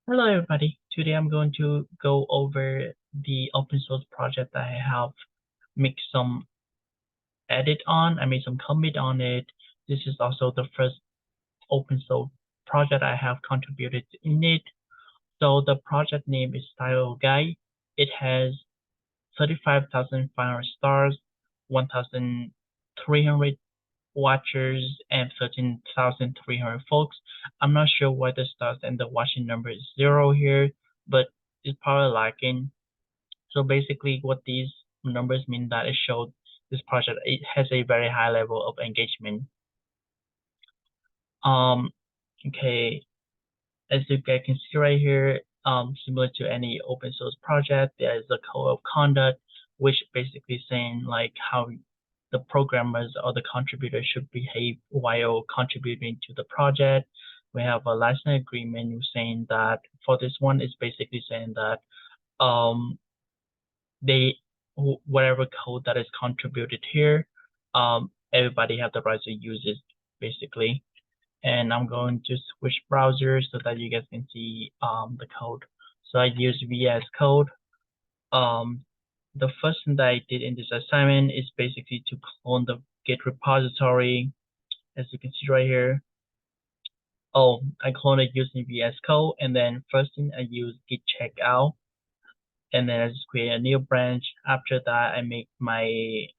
Hello everybody. Today I'm going to go over the open source project that I have made some edit on. I made some commit on it. This is also the first open source project I have contributed in it. So the project name is Style Guide. It has 35,500 stars, 1,300 watchers, and 13,300 folks. I'm not sure why the stars and the watching number is 0 here, but it's probably lacking. So basically what these numbers mean that it shows this project it has a very high level of engagement. Um, okay, as you guys can see right here, similar to any open source project, there is a code of conduct, which basically saying like how the programmers or the contributors should behave while contributing to the project. We have a license agreement saying that for this one, it's basically saying that um, they whatever code that is contributed here, everybody have the right to use it basically. And I'm going to switch browsers so that you guys can see the code. So I use VS Code. Um, the first thing that I did in this assignment is basically to clone the Git repository, as you can see right here. Oh, I cloned it using VS Code, and then first thing I use git checkout, and then I just create a new branch. After that,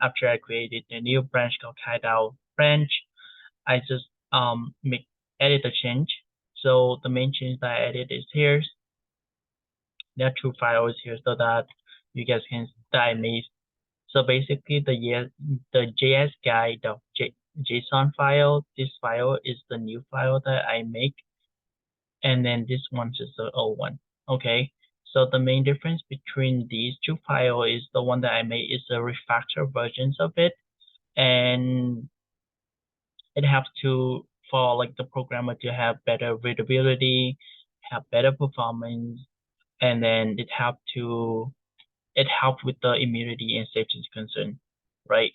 after I created a new branch called hideout branch, I just edit the change. So the main change that I edit is here. There are two files here so that you guys can that I made. So basically the JS guide.json file, this file is the new file that I make, and then this one is the old one. Okay. So the main difference between these two files is the one that I made is the refactor versions of it, and it has to for like the programmer to have better readability, have better performance, and then it helps with the immunity and safety concern, right?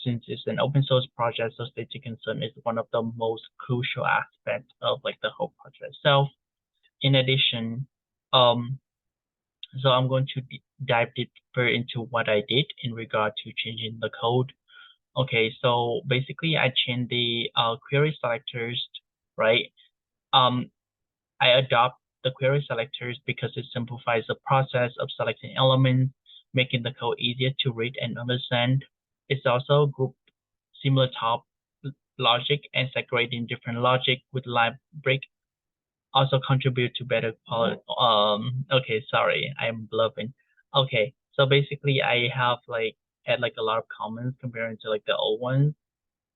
Since it's an open source project, so safety concern is one of the most crucial aspects of like the whole project itself. In addition, um, so I'm going to dive deeper into what I did in regard to changing the code. Okay, so basically I changed the query selectors, right? Um, I adopt the query selectors because it simplifies the process of selecting elements, making the code easier to read and understand. It's also group similar top logic and segregating different logic with line break also contribute to better quality. Okay, sorry, I'm bluffing. Okay, so basically I have like had like a lot of comments comparing to like the old ones.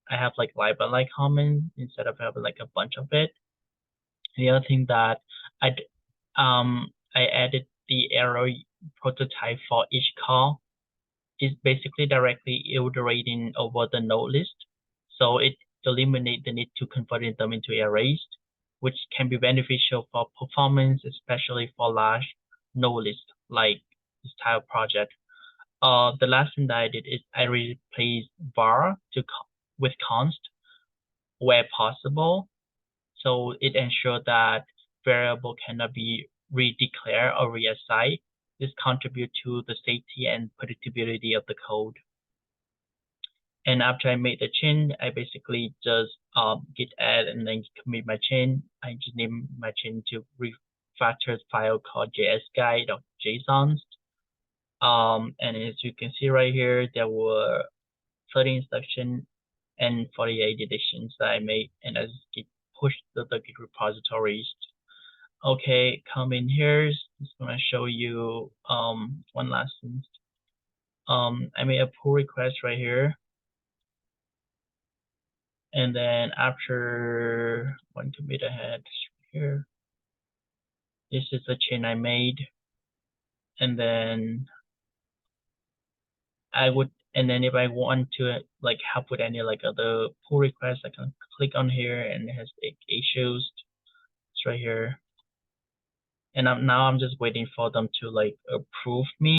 I have like library comments instead of having like a bunch of it. The other thing that I I added the arrow prototype for each call is basically directly iterating over the node list. So it eliminates the need to converting them into arrays, which can be beneficial for performance, especially for large node list like this type of project. The last thing that I did is I replaced var with const where possible. So it ensures that variable cannot be redeclared or reassigned. This contributes to the safety and predictability of the code. And after I made the chain, I basically just git add and then commit my chain. I just name my chain to refactored file called jsguide.json. And as you can see right here, there were 30 instructions and 48 editions that I made, and I just git push the Git repositories. Okay, come in here. Just gonna show you one last thing. I made a pull request right here. And then after one commit ahead here, this is the chain I made. And then and then if I want to like help with any like other pull requests, I can click on here and it has the issues. It's right here. And now I'm just waiting for them to like approve me.